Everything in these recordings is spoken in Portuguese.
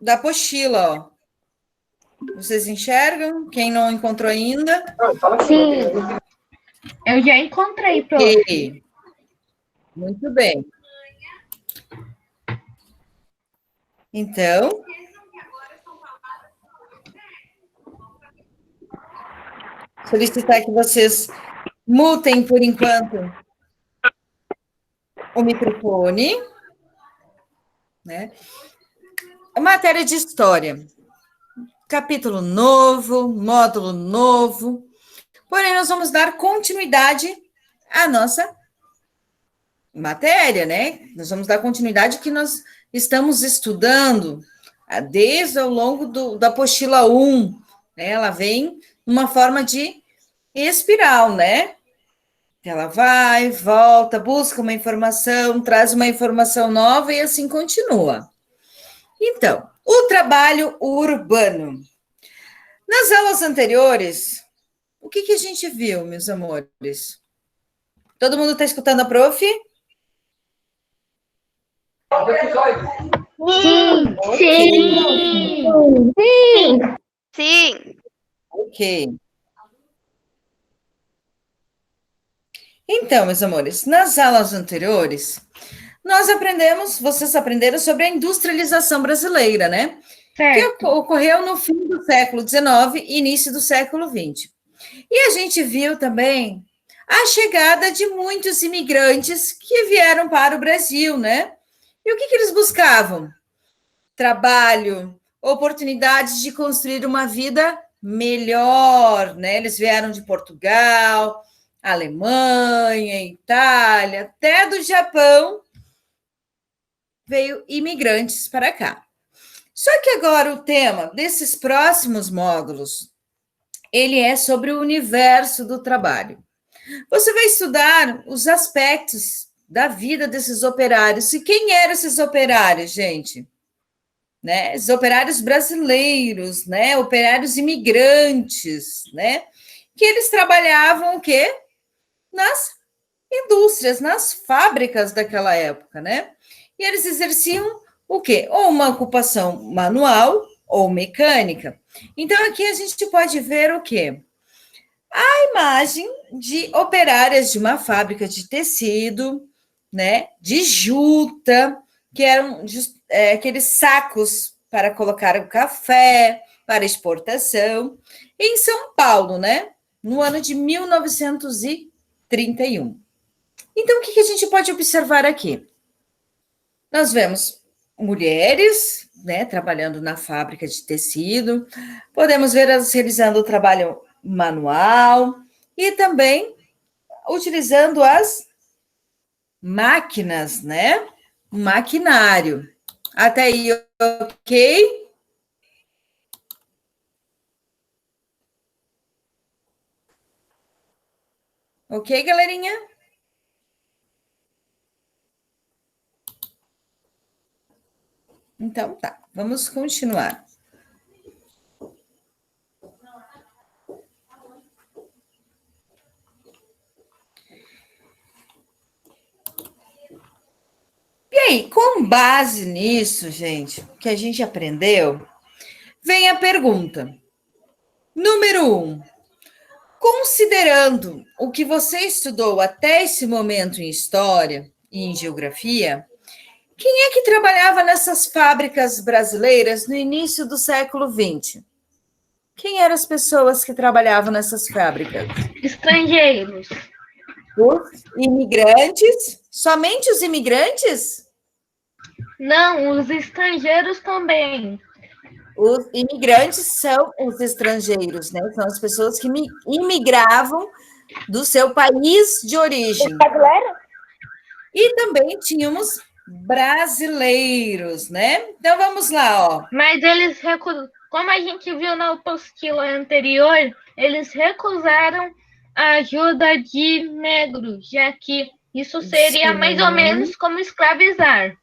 da apostila, ó. Vocês enxergam? Quem não encontrou ainda? Sim. Eu já encontrei, prof. Ok. Muito bem. Então, solicitar que vocês mutem por enquanto o microfone, né? Matéria de história. Capítulo novo, módulo novo. Porém, nós vamos dar continuidade à nossa matéria, né? Nós vamos dar continuidade que nós estamos estudando desde ao longo da apostila 1. Né? Ela vem numa forma de espiral, né? Ela vai, volta, busca uma informação, traz uma informação nova e assim continua. Então, o trabalho urbano. Nas aulas anteriores, o que a gente viu, meus amores? Todo mundo está escutando a prof? Sim, Okay. sim, sim, Sim. Ok. Então, meus amores, nas aulas anteriores, vocês aprenderam sobre a industrialização brasileira, né? certo. Que ocorreu no fim do século XIX e início do século XX. E a gente viu também a chegada de muitos imigrantes que vieram para o Brasil, né? E o que eles buscavam? Trabalho, oportunidades de construir uma vida melhor, né? Eles vieram de Portugal, Alemanha, Itália, até do Japão, veio imigrantes para cá. Só que agora o tema desses próximos módulos, ele é sobre o universo do trabalho. Você vai estudar os aspectos da vida desses operários. E quem eram esses operários, gente? Né? Os operários brasileiros, né? Operários imigrantes, né? Que eles trabalhavam o quê? Nas indústrias, nas fábricas daquela época, né? E eles exerciam o quê? Ou uma ocupação manual ou mecânica. Então, aqui a gente pode ver o quê? A imagem de operárias de uma fábrica de tecido, né? De juta, que eram aqueles sacos para colocar o café, para exportação, em São Paulo, né? No ano de 1931. Então, o que a gente pode observar aqui? Nós vemos mulheres, né, trabalhando na fábrica de tecido, podemos ver elas realizando o trabalho manual e também utilizando as máquinas, né? Maquinário. Até aí, ok? Ok, galerinha? Então, tá. Vamos continuar. E aí, com base nisso, gente, que a gente aprendeu, vem a pergunta. Número 1. Considerando o que você estudou até esse momento em história e em geografia, quem é que trabalhava nessas fábricas brasileiras no início do século XX? Quem eram as pessoas que trabalhavam nessas fábricas? Estrangeiros. Os imigrantes? Somente os imigrantes? Não, os estrangeiros também. Os imigrantes são os estrangeiros, né? São as pessoas que imigravam do seu país de origem. E também tínhamos brasileiros, né? Então vamos lá, ó. Mas eles como a gente viu na apostila anterior, eles recusaram a ajuda de negros, já que isso seria mais ou menos como escravizar.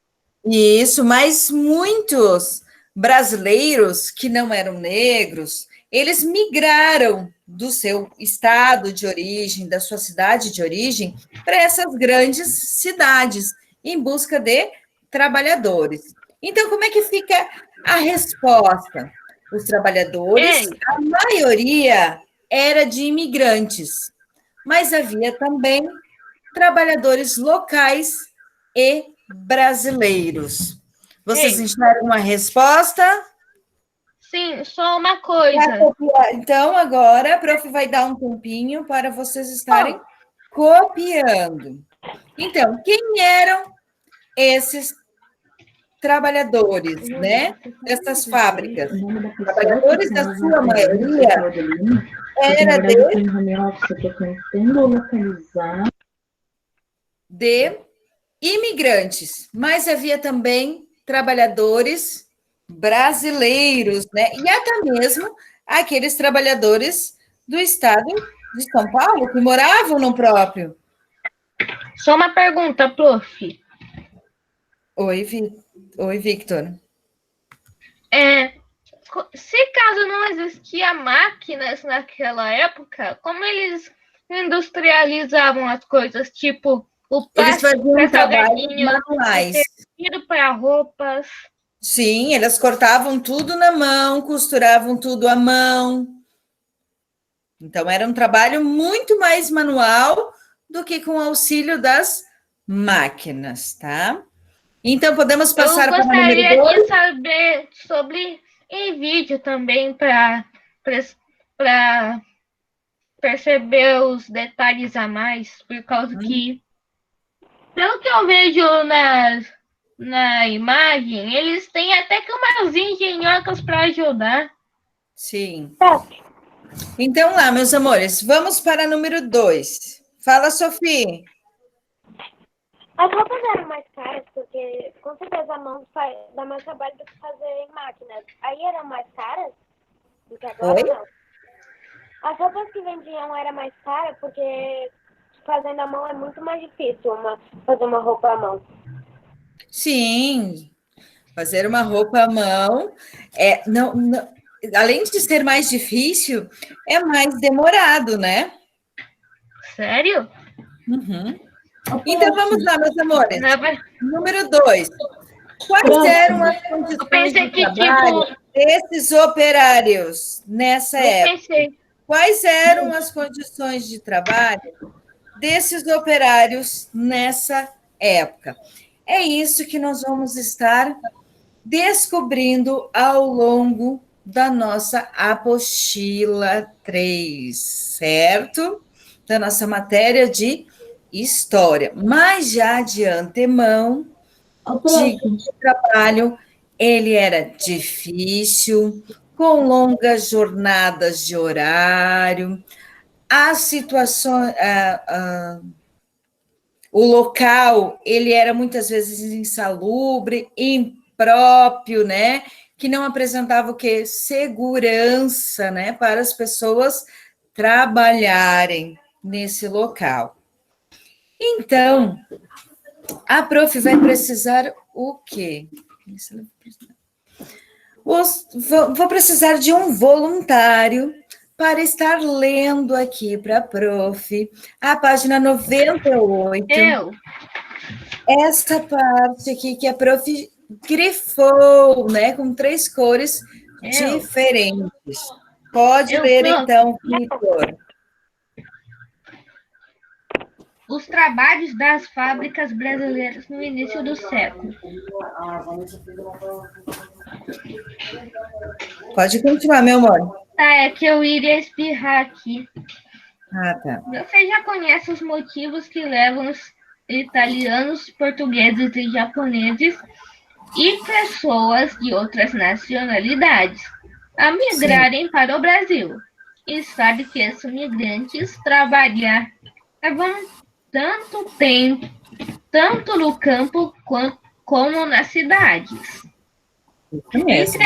Isso, mas muitos brasileiros que não eram negros, eles migraram do seu estado de origem, da sua cidade de origem, para essas grandes cidades, em busca de trabalhadores. Então, como é que fica a resposta? Os trabalhadores, Ei, a maioria era de imigrantes, mas havia também trabalhadores locais e brasileiros. Vocês ei, enxergam uma resposta? sim, só uma coisa. Então, agora a prof vai dar um tempinho para vocês estarem Oh, copiando. Então, quem eram esses trabalhadores, né? Dessas fábricas? O nome da pessoa que Trabalhadores, a faz sua a presença maioria, do Adelino, porque na era verdade eu tô em home office, eu tô tentando localizar. de imigrantes, mas havia também trabalhadores brasileiros, né? E até mesmo aqueles trabalhadores do estado de São Paulo que moravam no próprio. só uma pergunta, prof. Oi, Oi, Victor. Se caso não existia máquinas naquela época, como eles industrializavam as coisas, tipo o Eles plástico faziam para trabalhos salgadinho, o manuais. tecido para roupas? Sim, eles cortavam tudo na mão, costuravam tudo à mão. Então, era um trabalho muito mais manual do que com o auxílio das máquinas, tá? Então, podemos Eu passar para o número gostaria de 2? saber sobre em vídeo também para perceber os detalhes a mais, por causa que, pelo que eu vejo na imagem, eles têm até que umas engenhocas para ajudar. Sim. Então, lá, meus amores, vamos para o número 2. Fala, Sofia. As roupas eram mais caras, porque com certeza a mão dá mais trabalho do que fazer em máquinas. Aí eram mais caras do que agora, Oi? não. As roupas que vendiam eram mais caras, porque fazendo à mão é muito mais difícil fazer uma roupa à mão. Sim, fazer uma roupa à mão além de ser mais difícil, é mais demorado, né? Sério? Uhum. Então vamos lá, meus amores. Não, Número 2. Quais eram as eu condições pensei de que, trabalho tipo, desses operários nessa eu época? pensei, Quais eram as condições de trabalho desses operários nessa época? É isso que nós vamos estar descobrindo ao longo da nossa apostila 3, certo? Da nossa matéria de história. Mas já de antemão, digo que o trabalho ele era difícil, com longas jornadas de horário, as situações, o local ele era muitas vezes insalubre, impróprio, né? Que não apresentava o quê? Segurança, né? Para as pessoas trabalharem nesse local. Então, a prof vai precisar o quê? Vou precisar de um voluntário para estar lendo aqui para a prof, a página 98. eu, Essa parte aqui que a prof grifou, né, com 3 cores diferentes. Pode ler, prof, então, Vitor. os trabalhos das fábricas brasileiras no início do século. Pode continuar, meu amor. Tá, é que eu iria espirrar aqui. Ah, tá. Você já conhece os motivos que levam os italianos, portugueses e japoneses e pessoas de outras nacionalidades a migrarem para o Brasil. E sabe que esses migrantes trabalhavam tanto tempo, tanto no campo como nas cidades. Entre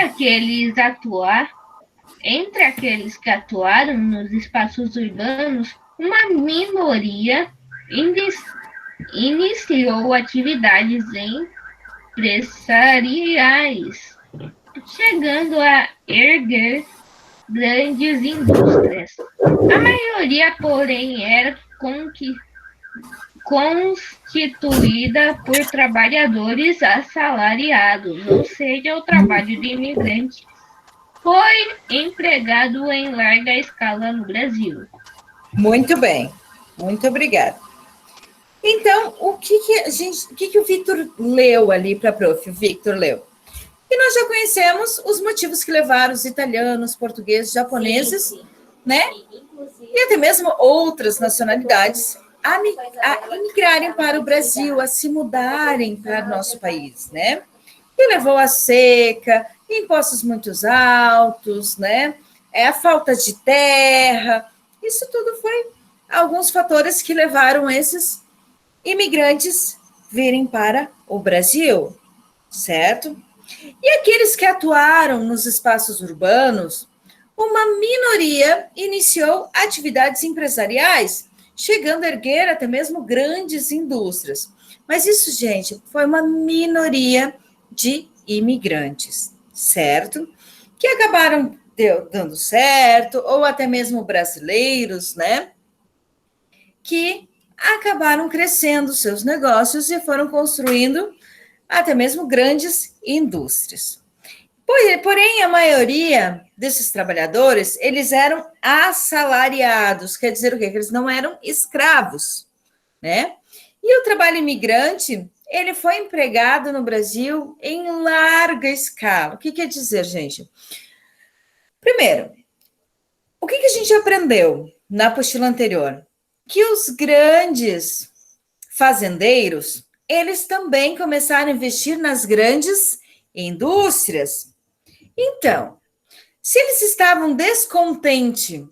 aqueles que atuaram nos espaços urbanos, uma minoria iniciou atividades empresariais, chegando a erguer grandes indústrias. A maioria, porém, era constituída por trabalhadores assalariados, ou seja, o trabalho de imigrante foi empregado em larga escala no Brasil. Muito bem, muito obrigada. Então, o que o Victor leu ali para a prof? O Victor leu. E nós já conhecemos os motivos que levaram os italianos, portugueses, japoneses, né? E até mesmo outras nacionalidades a imigrarem para o Brasil, a se mudarem para o nosso país, né? E levou a seca, impostos muito altos, né? A falta de terra, isso tudo foi alguns fatores que levaram esses imigrantes virem para o Brasil, certo? E aqueles que atuaram nos espaços urbanos, uma minoria iniciou atividades empresariais, chegando a erguer até mesmo grandes indústrias. Mas isso, gente, foi uma minoria de imigrantes, certo? Que acabaram dando certo, ou até mesmo brasileiros, né? Que acabaram crescendo seus negócios e foram construindo até mesmo grandes indústrias. Porém, a maioria desses trabalhadores, eles eram assalariados, quer dizer o quê? Que eles não eram escravos, né? E o trabalho imigrante, ele foi empregado no Brasil em larga escala. O que quer dizer, gente? Primeiro, o que a gente aprendeu na apostila anterior? Que os grandes fazendeiros, eles também começaram a investir nas grandes indústrias. Então, se eles estavam descontentes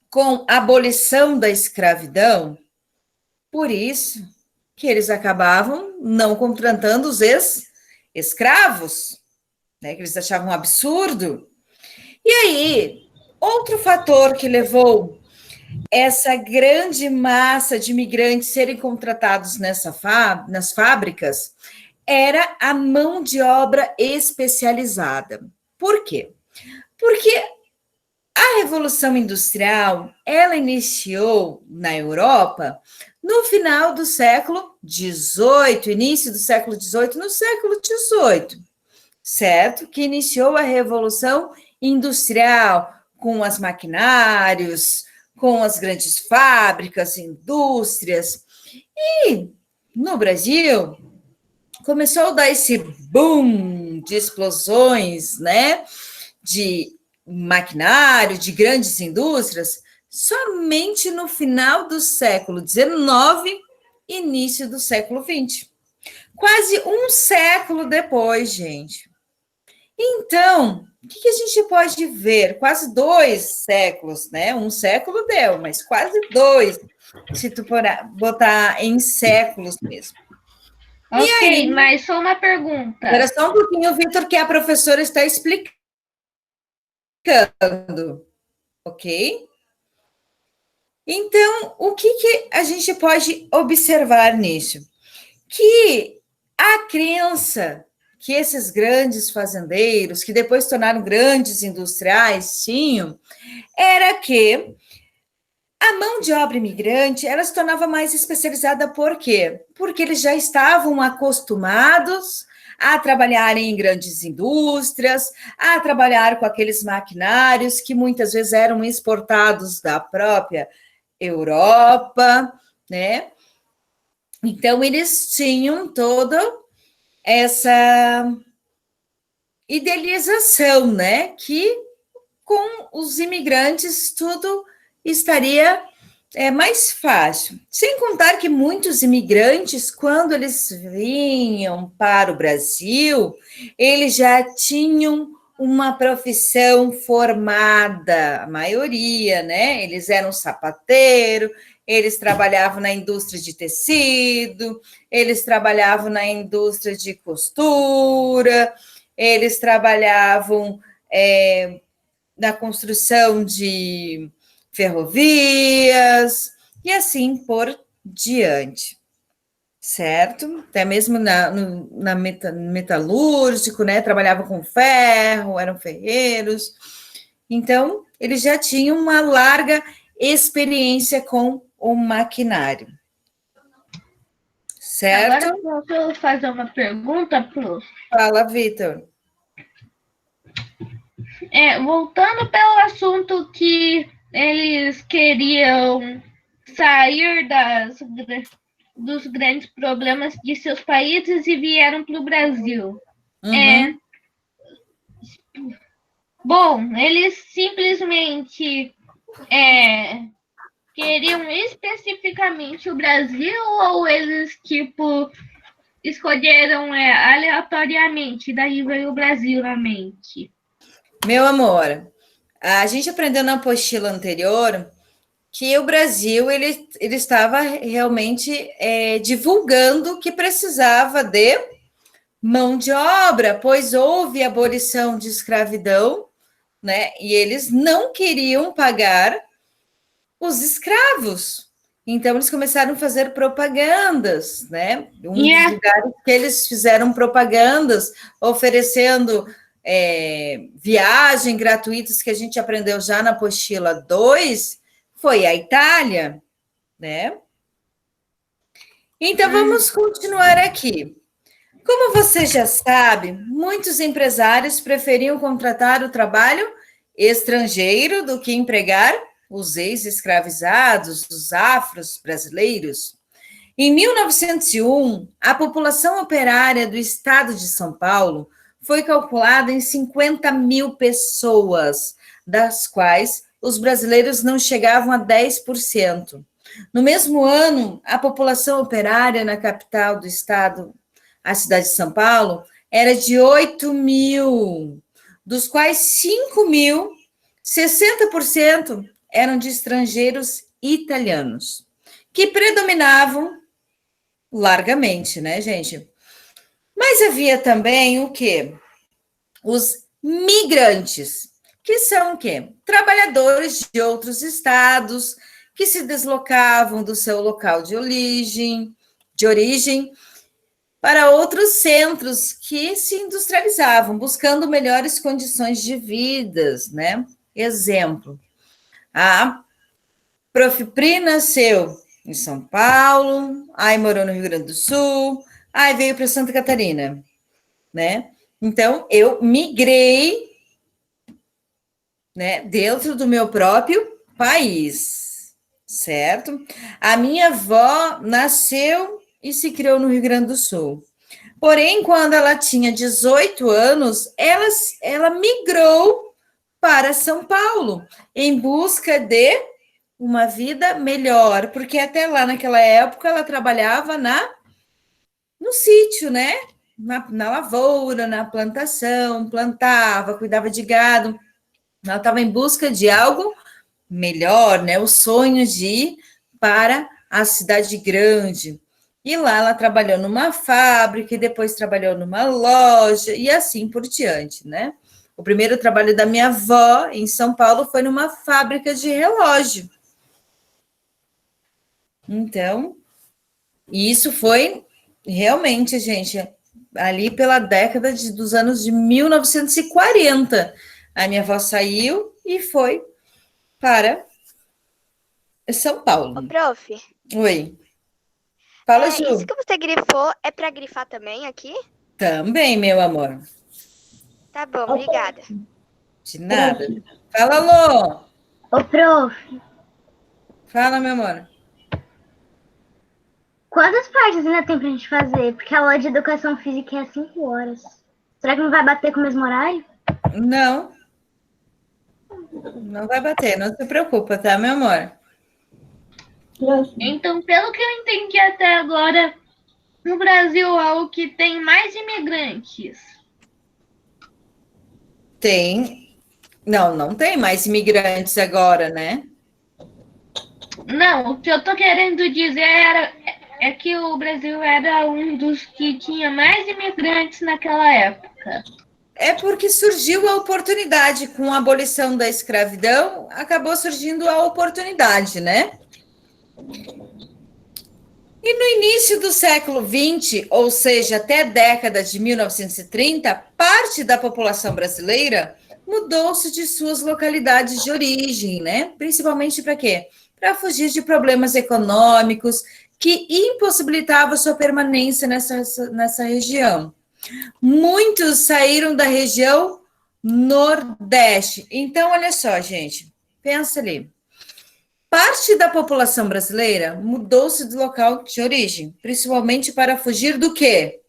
com a abolição da escravidão, por isso que eles acabavam não contratando os ex-escravos, né, que eles achavam um absurdo. E aí, outro fator que levou essa grande massa de imigrantes serem contratados nas fábricas era a mão de obra especializada. Por quê? Porque a Revolução Industrial, ela iniciou na Europa no final do século XVIII, início do século XVIII, no século XVIII, certo? Que iniciou a Revolução Industrial com os maquinários, com as grandes fábricas, indústrias. E no Brasil começou a dar esse boom de explosões, né? De maquinário, de grandes indústrias, somente no final do século XIX, início do século XX. Quase um século depois, gente. Então, o que a gente pode ver? Quase 2 séculos, né? Um século deu, mas quase 2, se tu botar em séculos mesmo. Ok, aí, mas só uma pergunta. Espera só um pouquinho, Victor, que a professora está explicando. Ok? Então, o que a gente pode observar nisso? Que a crença que esses grandes fazendeiros, que depois se tornaram grandes industriais, tinham, era que a mão de obra imigrante, ela se tornava mais especializada por quê? Porque eles já estavam acostumados a trabalhar em grandes indústrias, a trabalhar com aqueles maquinários que muitas vezes eram exportados da própria Europa, né? Então, eles tinham toda essa idealização, né? Que com os imigrantes tudo estaria mais fácil. Sem contar que muitos imigrantes, quando eles vinham para o Brasil, eles já tinham uma profissão formada, a maioria, né? Eles eram sapateiro, eles trabalhavam na indústria de tecido, eles trabalhavam na indústria de costura, eles trabalhavam na construção de ferrovias, e assim por diante, certo? Até mesmo na metalúrgico, né? Trabalhava com ferro, eram ferreiros. Então, eles já tinham uma larga experiência com o maquinário. certo? Agora posso fazer uma pergunta, prof. Fala, Vitor. Voltando pelo assunto que eles queriam sair dos grandes problemas de seus países e vieram para o Brasil. Uhum. Bom, eles simplesmente queriam especificamente o Brasil ou eles, tipo, escolheram aleatoriamente, daí veio o Brasil na mente? Meu amor, a gente aprendeu na apostila anterior que o Brasil ele estava realmente divulgando que precisava de mão de obra, pois houve abolição de escravidão, né? E eles não queriam pagar os escravos. Então, eles começaram a fazer propagandas, né? Um dos lugares que eles fizeram propagandas, oferecendo viagem gratuitas, que a gente aprendeu já na apostila 2, foi a Itália, né? Então, vamos continuar aqui. Como você já sabe, muitos empresários preferiam contratar o trabalho estrangeiro do que empregar os ex-escravizados, os afros brasileiros. Em 1901, a população operária do estado de São Paulo foi calculada em 50 mil pessoas, das quais os brasileiros não chegavam a 10%. No mesmo ano, a população operária na capital do estado, a cidade de São Paulo, era de 8 mil, dos quais 5 mil, 60%, eram de estrangeiros italianos, que predominavam largamente, né, gente? Mas havia também o quê? Os migrantes, que são o quê? Trabalhadores de outros estados que se deslocavam do seu local de origem para outros centros que se industrializavam, buscando melhores condições de vida, né? Exemplo, a Prof. Pri nasceu em São Paulo, aí morou no Rio Grande do Sul, aí veio para Santa Catarina, né? Então, eu migrei, né, dentro do meu próprio país, certo? A minha avó nasceu e se criou no Rio Grande do Sul. Porém, quando ela tinha 18 anos, ela migrou para São Paulo, em busca de uma vida melhor, porque até lá naquela época ela trabalhava no sítio, né? Na lavoura, na plantação, plantava, cuidava de gado. Ela estava em busca de algo melhor, né? O sonho de ir para a cidade grande. E lá ela trabalhou numa fábrica e depois trabalhou numa loja e assim por diante, né? O primeiro trabalho da minha avó em São Paulo foi numa fábrica de relógio. Então, isso foi realmente, gente, ali pela década dos anos de 1940. A minha avó saiu e foi para São Paulo. Ô, prof. Oi. Fala, Ju. Isso que você grifou é para grifar também aqui? Também, meu amor. Tá bom, obrigada. De nada. Fala, Lô. Ô, prof, Fala, meu amor. quantas partes ainda tem pra gente fazer? Porque a aula de educação física é 5 horas. Será que não vai bater com o mesmo horário? Não. Não vai bater, não se preocupa, tá, meu amor? Então, pelo que eu entendi até agora, no Brasil é o que tem mais imigrantes. Tem. Não tem mais imigrantes agora, né? Não, o que eu tô querendo dizer é que o Brasil era um dos que tinha mais imigrantes naquela época. É porque surgiu a oportunidade. Com a abolição da escravidão, acabou surgindo a oportunidade, né? E no início do século XX, ou seja, até a década de 1930, parte da população brasileira mudou-se de suas localidades de origem, né? Principalmente para quê? Para fugir de problemas econômicos que impossibilitava sua permanência nessa região. Muitos saíram da região Nordeste. Então, olha só, gente, pensa ali. Parte da população brasileira mudou-se do local de origem, principalmente para fugir do quê?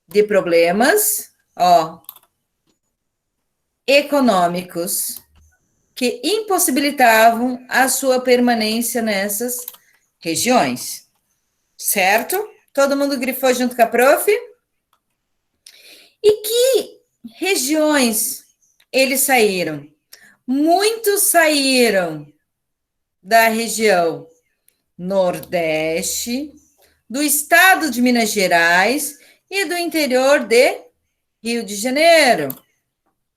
De problemas, econômicos, que impossibilitavam a sua permanência nessas regiões. Certo? Todo mundo grifou junto com a prof? E que regiões eles saíram? Muitos saíram da região Nordeste, do estado de Minas Gerais e do interior de Rio de Janeiro.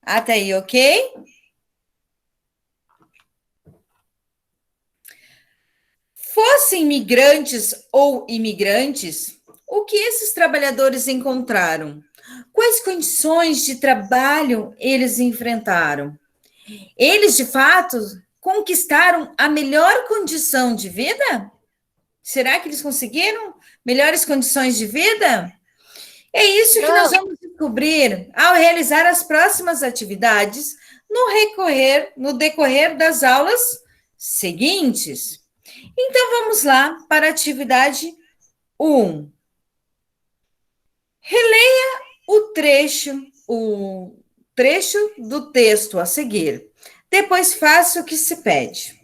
Até aí, ok? Fossem migrantes ou imigrantes, o que esses trabalhadores encontraram? Quais condições de trabalho eles enfrentaram? Eles, de fato, conquistaram a melhor condição de vida? Será que eles conseguiram melhores condições de vida? É isso que nós vamos descobrir ao realizar as próximas atividades no decorrer das aulas seguintes. Então, vamos lá para a atividade 1. Releia o trecho do texto a seguir. Depois faça o que se pede.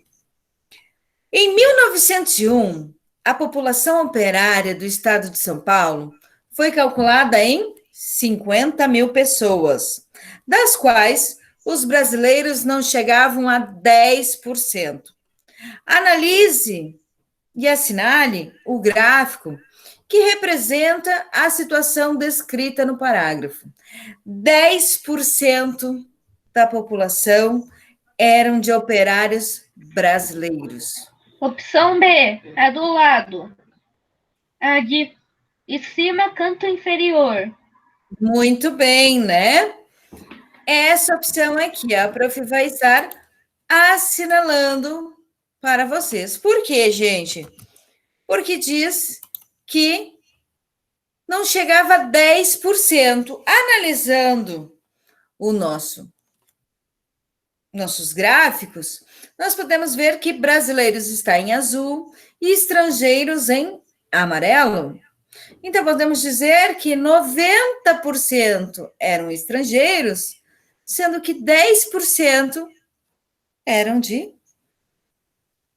Em 1901, a população operária do estado de São Paulo foi calculada em 50 mil pessoas, das quais os brasileiros não chegavam a 10%. Analise e assinale o gráfico que representa a situação descrita no parágrafo. 10% da população eram de operários brasileiros. Opção B, a do lado. A de cima, canto inferior. Muito bem, né? Essa opção aqui, a prof vai estar assinalando para vocês. Por quê, gente? Porque diz que não chegava a 10%. Analisando nossos gráficos, nós podemos ver que brasileiros está em azul e estrangeiros em amarelo. Então, podemos dizer que 90% eram estrangeiros, sendo que 10% eram de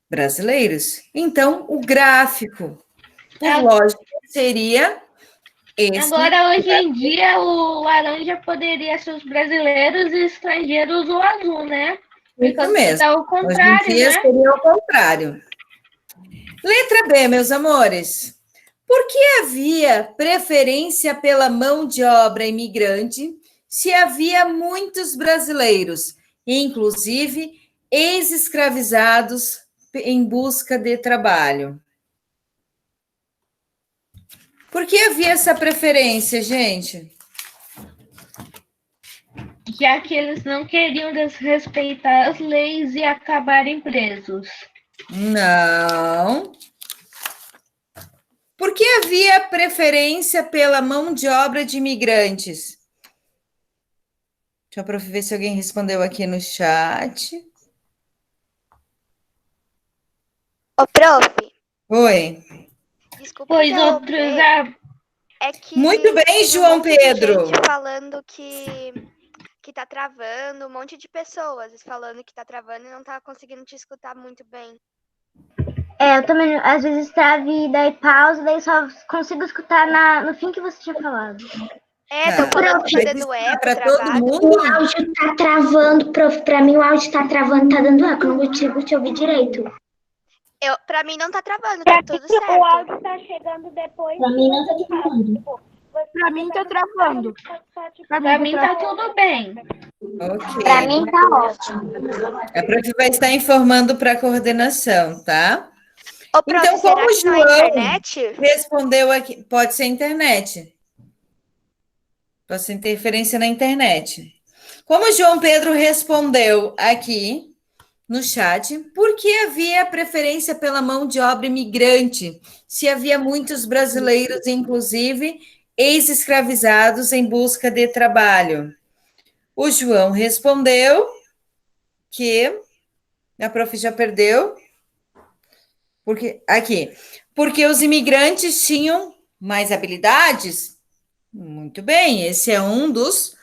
brasileiros. Então, o gráfico, por lógica, seria esse. Agora, hoje em dia, o laranja poderia ser os brasileiros e estrangeiros o azul, né? Isso mesmo. Tá o contrário, hoje em dia, né? seria o contrário. Letra B, meus amores. Por que havia preferência pela mão de obra imigrante se havia muitos brasileiros, inclusive ex-escravizados em busca de trabalho? Por que havia essa preferência, gente? Já que eles não queriam desrespeitar as leis e acabarem presos. Não. Por que havia preferência pela mão de obra de imigrantes? Deixa eu ver se alguém respondeu aqui no chat. Ô, prof. Oi. Desculpa Pois interromper, outros já... é que Muito bem, tem João um monte de Pedro. gente falando que tá travando, um monte de pessoas falando que tá travando e não tá conseguindo te escutar muito bem. Eu também, às vezes, trava e daí pausa, daí só consigo escutar no fim que você tinha falado. Estão falando que tá dando eco, para todo travado. mundo. O áudio tá travando, prof. Pra mim o áudio tá travando, tá dando eco. Não consigo te ouvir direito. Pra mim não tá travando, tá tudo certo. O áudio tá chegando depois. Pra mim não tá travando. Pra mim tá travando. Pra mim tá tudo bem. Ok. Pra mim tá ótimo. A prof vai estar informando para a coordenação, tá? Ô, prof, Então, será como o que não é João internet? respondeu aqui, pode ser internet. Pode ser interferência na internet. Como o João Pedro respondeu aqui no chat por que havia preferência pela mão de obra imigrante, se havia muitos brasileiros, inclusive ex-escravizados, em busca de trabalho. O João respondeu que a prof já perdeu, porque os imigrantes tinham mais habilidades. Muito bem, esse é um dos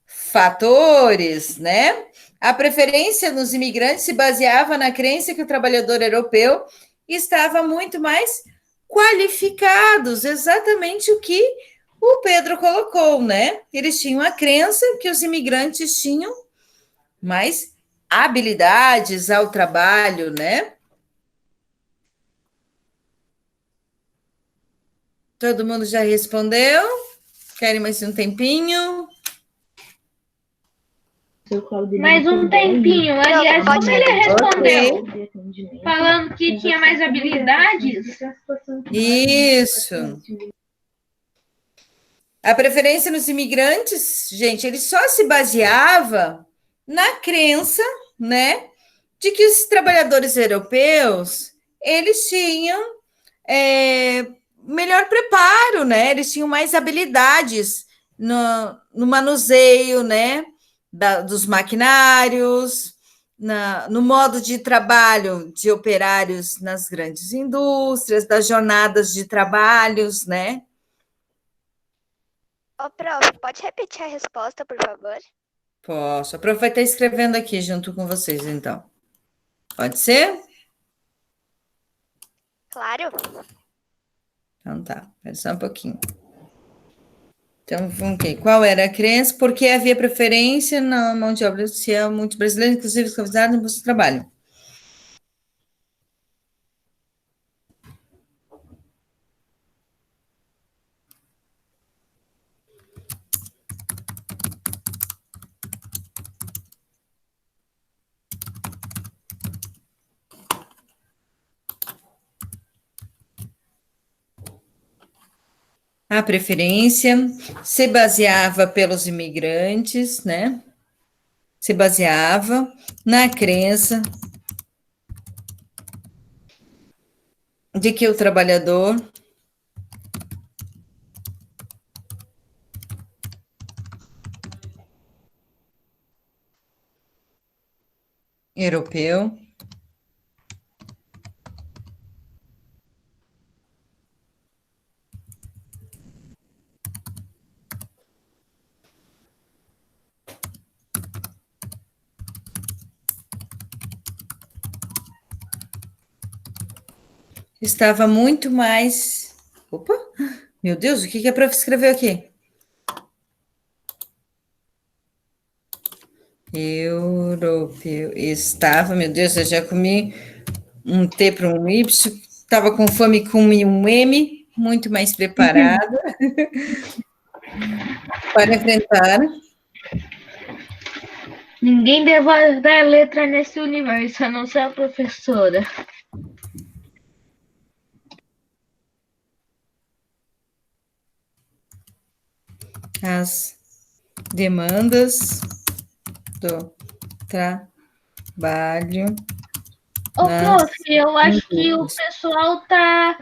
fatores, né? A preferência nos imigrantes se baseava na crença que o trabalhador europeu estava muito mais qualificados, exatamente o que o Pedro colocou, né? Eles tinham a crença que os imigrantes tinham mais habilidades ao trabalho, né? Todo mundo já respondeu? Querem mais um tempinho? Mais um tempinho. Aliás, como ele respondeu? Falando que tinha mais habilidades? Isso. A preferência nos imigrantes, gente, ele só se baseava na crença, né, de que os trabalhadores europeus, eles tinham melhor preparo, né, eles tinham mais habilidades no manuseio, né, dos maquinários, no modo de trabalho de operários nas grandes indústrias, das jornadas de trabalhos, né? Ô, prof, pode repetir a resposta, por favor? Posso. A prof vai estar escrevendo aqui junto com vocês, então. Pode ser? Claro. Então tá, espera só um pouquinho. Então, okay. Qual era a crença? Por que havia preferência na mão de obra social, muitos brasileiros, inclusive escravizados, no seu trabalho? A preferência se baseava pelos imigrantes, né? Se baseava na crença de que o trabalhador europeu estava muito mais... Opa! Meu Deus, o que a prof escreveu aqui? Europeu. Estava, meu Deus, eu já comi um T para um Y, estava com fome, comi um M, muito mais preparada para enfrentar. Ninguém deve dar letra nesse universo, a não ser a professora. As demandas do trabalho. Ô, prof, eu acho que o pessoal tá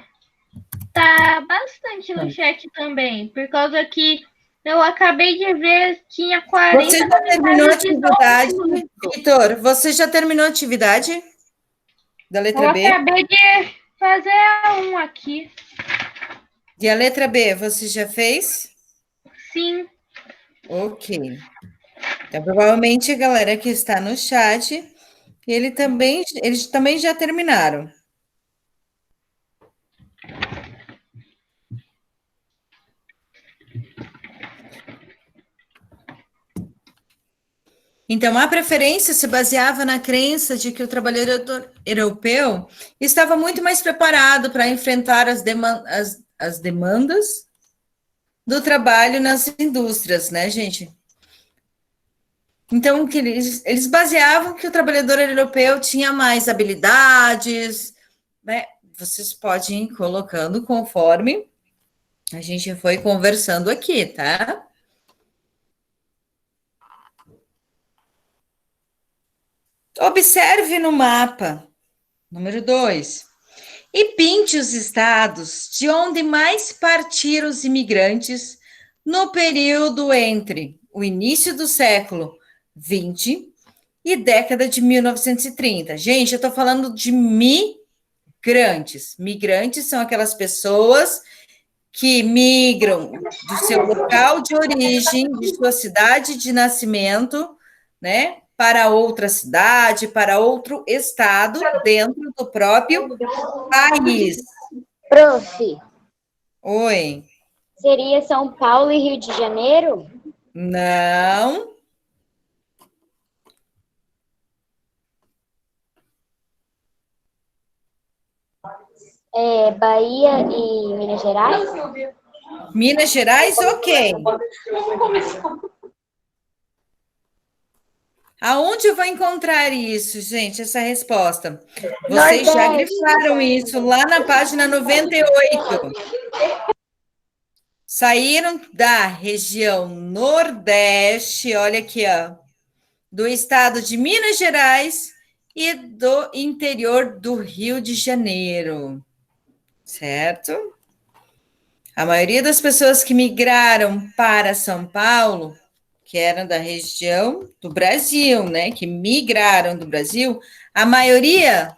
bastante no chat também, por causa que eu acabei de ver, tinha 40 Você já terminou a atividade, minutos. Vitor? Você já terminou a atividade da letra B? Eu acabei de fazer um aqui. E a letra B, você já fez? Sim. Ok. Então, provavelmente a galera que está no chat, eles também já terminaram. Então, a preferência se baseava na crença de que o trabalhador europeu estava muito mais preparado para enfrentar as demandas do trabalho nas indústrias, né, gente? Então, que eles baseavam que o trabalhador europeu tinha mais habilidades, né? Vocês podem ir colocando conforme a gente foi conversando aqui, tá? Observe no mapa, número 2, e pinte os estados de onde mais partiram os imigrantes no período entre o início do século XX e década de 1930. Gente, eu estou falando de migrantes. Migrantes são aquelas pessoas que migram do seu local de origem, de sua cidade de nascimento, né, para outra cidade, para outro estado, dentro do próprio país. Prof, Oi. seria São Paulo e Rio de Janeiro? Não. Bahia e Minas Gerais? Minas Gerais, ok. Aonde eu vou encontrar isso, gente, essa resposta? Vocês já grifaram isso lá na página 98. Saíram da região Nordeste, olha aqui, ó, do estado de Minas Gerais e do interior do Rio de Janeiro, certo? A maioria das pessoas que migraram para São Paulo, que eram da região do Brasil, né, que migraram do Brasil, a maioria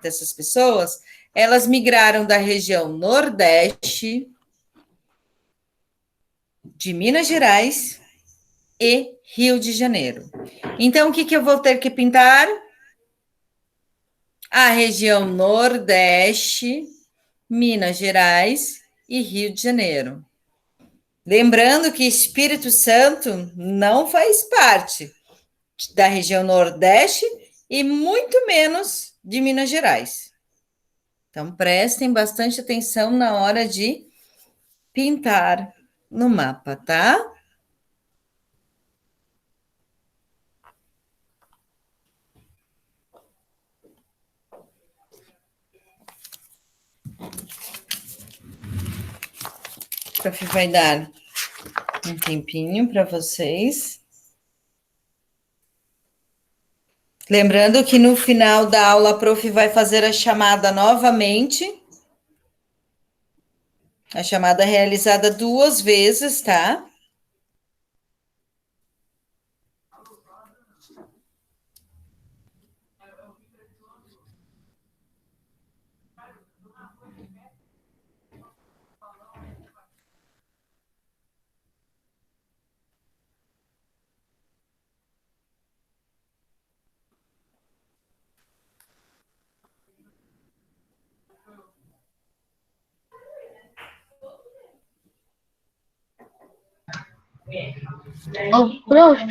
dessas pessoas, elas migraram da região Nordeste, de Minas Gerais e Rio de Janeiro. Então, o que eu vou ter que pintar? A região Nordeste, Minas Gerais e Rio de Janeiro. Lembrando que Espírito Santo não faz parte da região Nordeste e muito menos de Minas Gerais. Então, prestem bastante atenção na hora de pintar no mapa, tá? O prof vai dar um tempinho para vocês. Lembrando que no final da aula a prof vai fazer a chamada novamente. A chamada é realizada 2 vezes, tá? Ô, prof,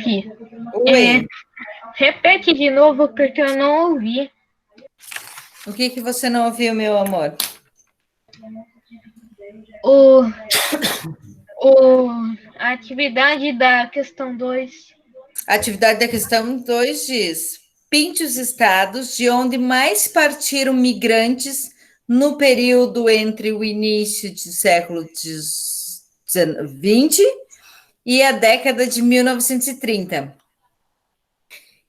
Oi. repete de novo porque eu não ouvi. O que você não ouviu, meu amor? A atividade da questão 2. A atividade da questão 2 diz: pinte os estados de onde mais partiram migrantes no período entre o início do século XX e a década de 1930.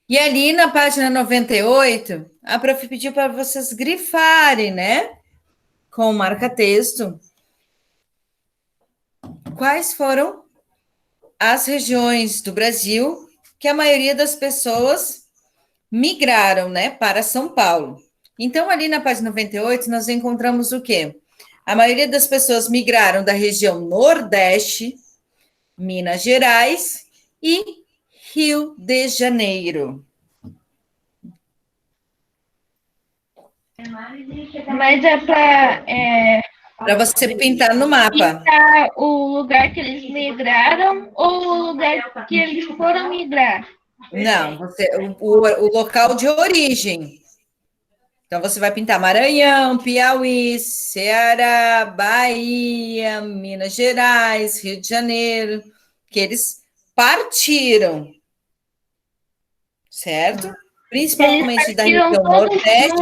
E ali na página 98, a prof pediu para vocês grifarem, né? Com marca-texto. Quais foram as regiões do Brasil que a maioria das pessoas migraram, né, para São Paulo. Então, ali na página 98, nós encontramos o quê? A maioria das pessoas migraram da região Nordeste, Minas Gerais e Rio de Janeiro. Mas é para você pintar no mapa. Pintar o lugar que eles migraram ou o lugar que eles foram migrar? Não, o local de origem. Então, você vai pintar Maranhão, Piauí, Ceará, Bahia, Minas Gerais, Rio de Janeiro, que eles partiram, certo? Principalmente da região Nordeste,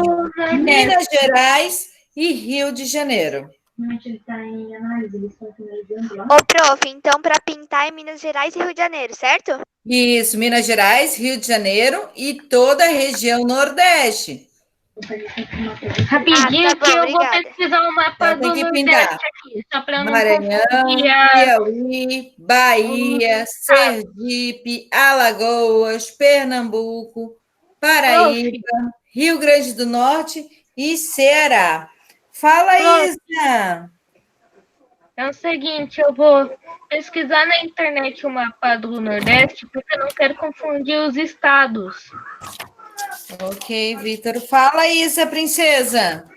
Minas Gerais e Rio de Janeiro. Ele tá em análise, eles estão finalizando lá. Ô, prof, então para pintar em Minas Gerais e Rio de Janeiro, certo? Isso, Minas Gerais, Rio de Janeiro e toda a região Nordeste. Rapidinho Ah, tá que bom, eu vou obrigada. pesquisar o mapa Então tem do que Nordeste pintar aqui, só para eu não Maranhão, confundir a... Piauí, Bahia, Sergipe, Alagoas, Pernambuco, Prof, Paraíba, Rio Grande do Norte e Ceará. Fala, prof, Isa! é o seguinte, eu vou pesquisar na internet o mapa do Nordeste, porque eu não quero confundir os estados. Ok, Vitor. Fala, Isa, princesa!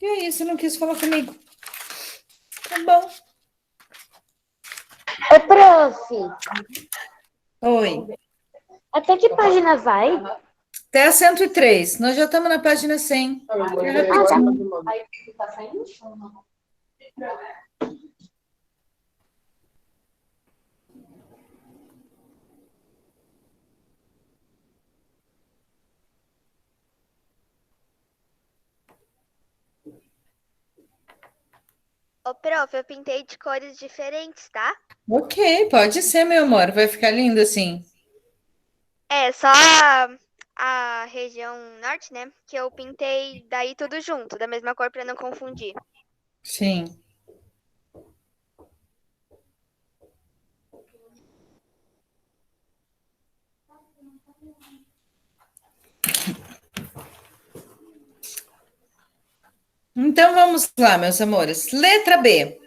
E aí, você não quis falar comigo? Tá bom. Ô, prof, Oi. até que página vai? Até a 103. Nós já estamos na página 100. É rapidinho. Ô, prof, eu pintei de cores diferentes, tá? Ok, pode ser, meu amor. Vai ficar lindo assim. É, só a região norte, né? Que eu pintei daí tudo junto, da mesma cor para não confundir. Sim. Então vamos lá, meus amores. Letra B.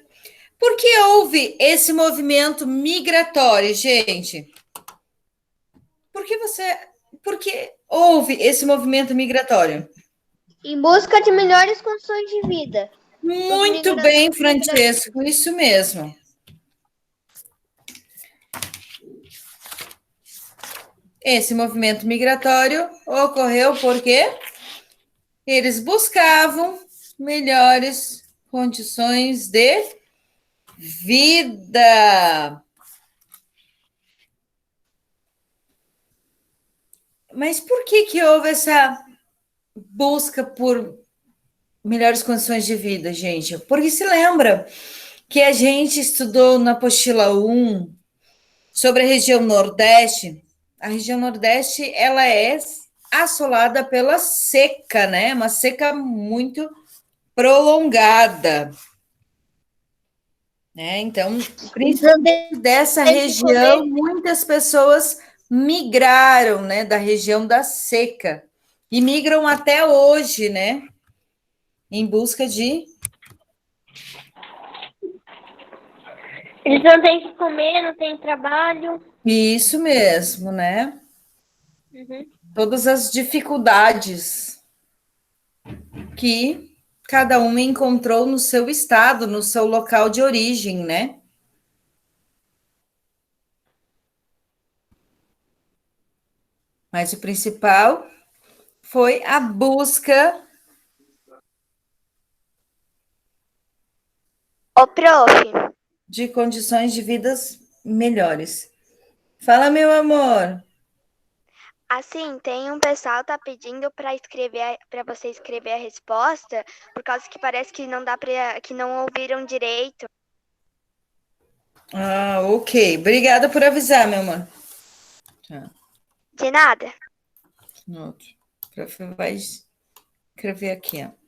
Por que houve esse movimento migratório, gente? Por que houve esse movimento migratório? Em busca de melhores condições de vida. Muito bem, Francesco, isso mesmo. Esse movimento migratório ocorreu porque eles buscavam melhores condições de vida. Mas por que houve essa busca por melhores condições de vida, gente? Porque se lembra que a gente estudou na apostila 1 sobre a região Nordeste. A região Nordeste, ela é assolada pela seca, né? Uma seca muito prolongada, né? Então, principalmente dessa região, muitas pessoas migraram, né, da região da seca e migram até hoje, né, em busca de... Eles não têm o que comer, não têm trabalho. Isso mesmo, né? Todas as dificuldades que cada um encontrou no seu estado, no seu local de origem, né? Mas o principal foi a busca... Ô, prof, de condições de vidas melhores. Fala, meu amor. assim, tem um pessoal tá pedindo para escrever, para você escrever a resposta, por causa que parece que não dá para, que não ouviram direito. Ah, ok. Obrigada por avisar, meu amor. Tá. De nada. Outro. O prof vai escrever aqui, ó.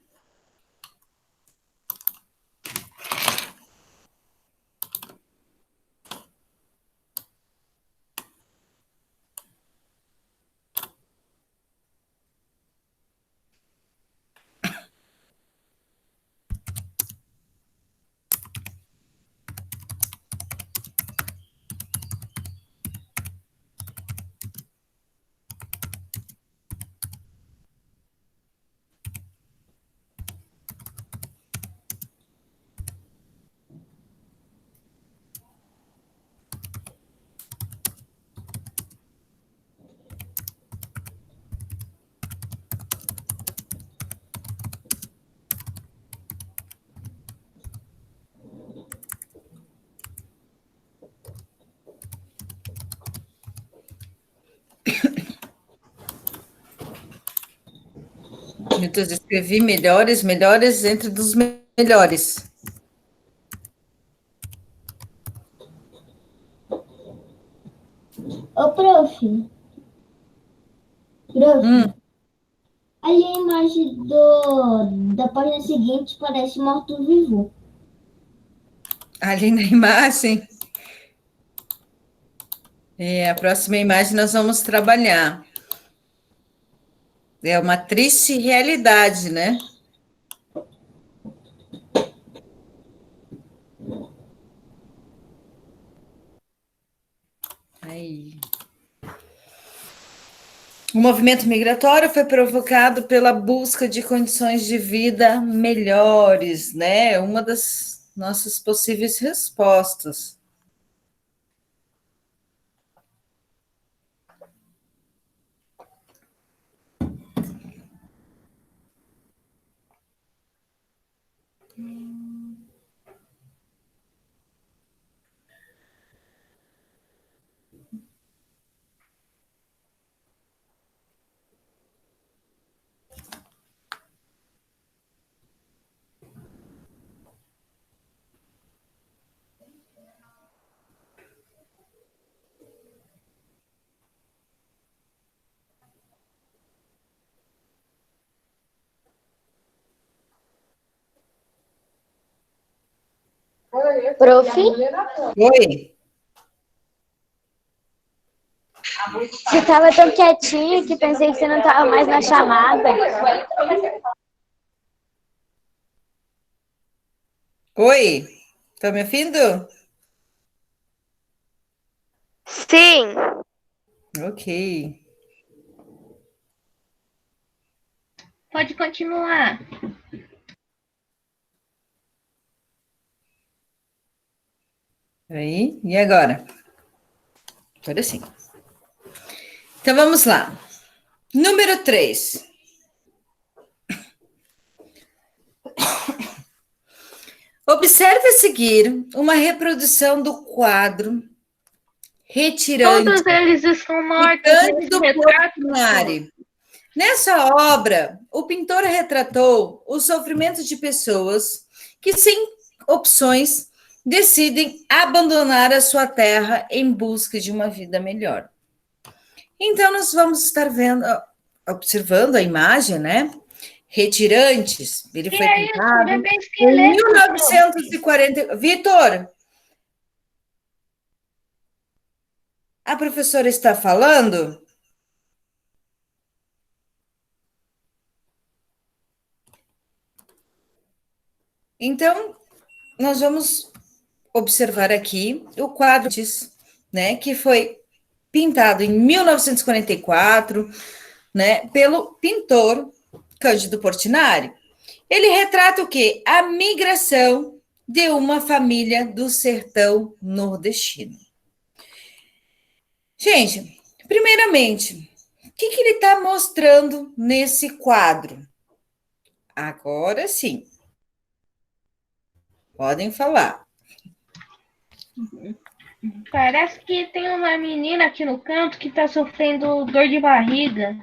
Então, eu escrevi melhores, melhores entre dos melhores. Ô, prof. Prof. Ali a imagem da página seguinte parece morto-vivo. Ali na imagem. A próxima imagem nós vamos trabalhar. É uma triste realidade, né? Aí. O movimento migratório foi provocado pela busca de condições de vida melhores, né? Uma das nossas possíveis respostas. Prof, Oi? você estava tão quietinho que pensei que você não estava mais na chamada. Oi? Tá me ouvindo? Sim. Ok. Pode continuar. Aí, e agora? Agora sim. Então vamos lá. Número 3. Observe a seguir uma reprodução do quadro Retirante Todos eles estão mortos de nesse Cândido retrato. Portinari. Nessa obra, o pintor retratou o sofrimento de pessoas que, sem opções, decidem abandonar a sua terra em busca de uma vida melhor. Então, nós vamos estar observando a imagem, né? Retirantes. Ele foi pintado em 1940. Vitor, a professora está falando? Então, nós vamos observar aqui o quadro, né, que foi pintado em 1944, né, pelo pintor Cândido Portinari. Ele retrata o quê? A migração de uma família do sertão nordestino. Gente, primeiramente, o que ele está mostrando nesse quadro? Agora sim. Podem falar. Parece que tem uma menina aqui no canto que está sofrendo dor de barriga.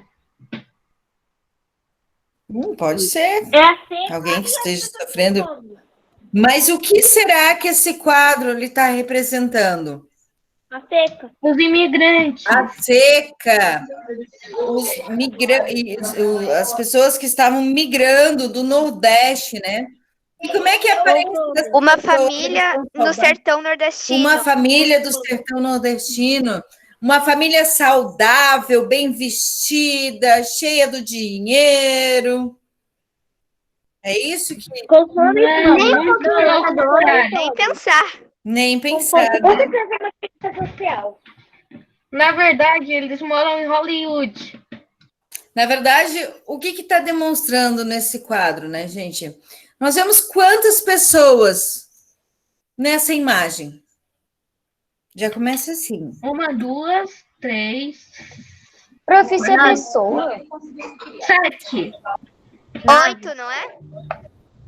Pode ser. É assim. Alguém que esteja sofrendo. Mas o que será que esse quadro está representando? A seca. Os imigrantes. A seca. As pessoas que estavam migrando do Nordeste, né? E como é que aparece? Uma família no sertão nordestino. Uma família do sertão nordestino. Uma família saudável, bem vestida, cheia do dinheiro. É isso que... Nem pensar. Nem pensar. Social. Na verdade, eles moram em Hollywood. Na verdade, o que está demonstrando nesse quadro, né, gente? Nós vemos quantas pessoas nessa imagem. Já começa assim. 1, 2, 3. Prof, você é pessoa? 7. 8, não é?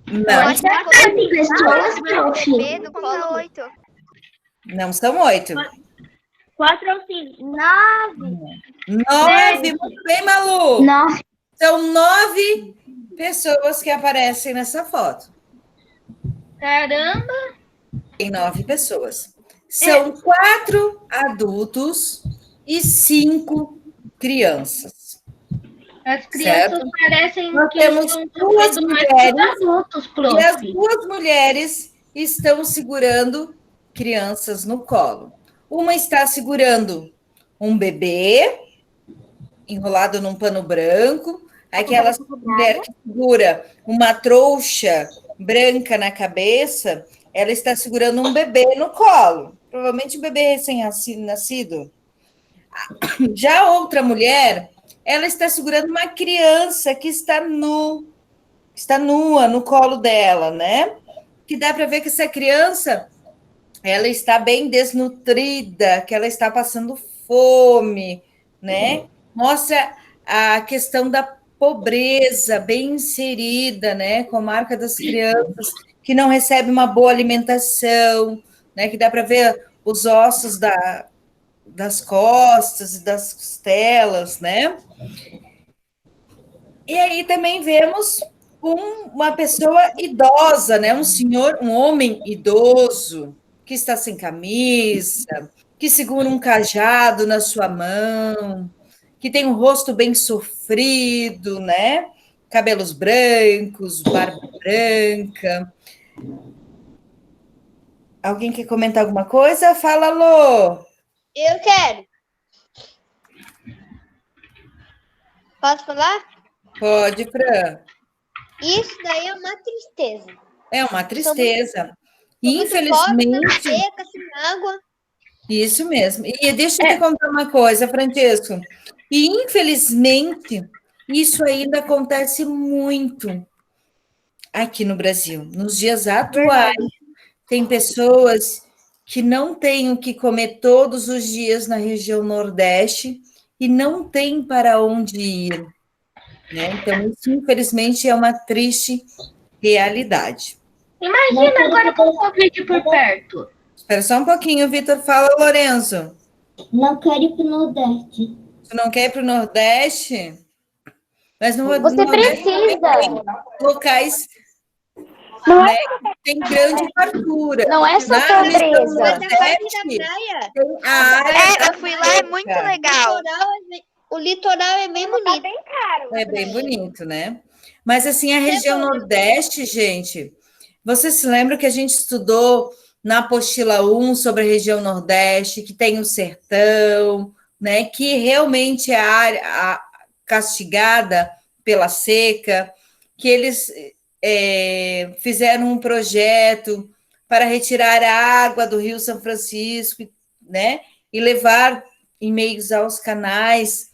Não, Pode estar colocando pessoas, prof. bebê no colo 8. não são 8. 4 ou 5. 9. 9, muito bem, Malu. 9. São 9 pessoas que aparecem nessa foto. Caramba! Tem 9 pessoas. São 4 adultos e 5 crianças. As crianças Certo? parecem Nós que temos estão 2 jogando mais que os mulheres adultos, e as prof. 2 mulheres estão segurando crianças no colo. Uma está segurando um bebê enrolado num pano branco, aquela mulher que segura uma trouxa branca na cabeça, ela está segurando um bebê no colo, provavelmente um bebê recém-nascido. Já outra mulher, ela está segurando uma criança que está nua no colo dela, né? Que dá para ver que essa criança, ela está bem desnutrida, que ela está passando fome, né? Mostra a questão da pobreza bem inserida, né? Com a marca das crianças que não recebem uma boa alimentação, né? Que dá para ver os ossos das costas e das costelas, né? E aí também vemos uma pessoa idosa, né? Um senhor, um homem idoso, que está sem camisa, que segura um cajado na sua mão, que tem um rosto bem sofrido, né? Cabelos brancos, barba branca. Alguém quer comentar alguma coisa? Fala, Lô. Eu quero. Posso falar? Pode, Fran. Isso daí é uma tristeza. É uma tristeza. Muito pobre, Infelizmente, seca, sem água. isso mesmo. E deixa eu te contar uma coisa, Francesco. E, infelizmente, isso ainda acontece muito aqui no Brasil. Nos dias atuais, tem pessoas que não têm o que comer todos os dias na região Nordeste e não têm para onde ir, né? Então, isso, infelizmente, é uma triste realidade. Imagina agora com o Covid por perto. Espera só um pouquinho, Vitor. Fala, Lorenzo. Não quero ir para o Nordeste. Tu não quer ir para o Nordeste? Mas no Você Nordeste precisa. tem locais, Não né, é, tem grande fartura. não é só Na região pobreza. Mas a parte da Nordeste, praia, tem a área Eu fui lá, é muito legal. o litoral é bem Tá bonito. bem caro. é bem bonito, né? Mas assim, a região Nordeste, gente, você se lembra que a gente estudou na apostila 1 sobre a região Nordeste, que tem o sertão, né? Que realmente é a área castigada pela seca, que eles fizeram um projeto para retirar a água do Rio São Francisco, né? E levar em meios aos canais,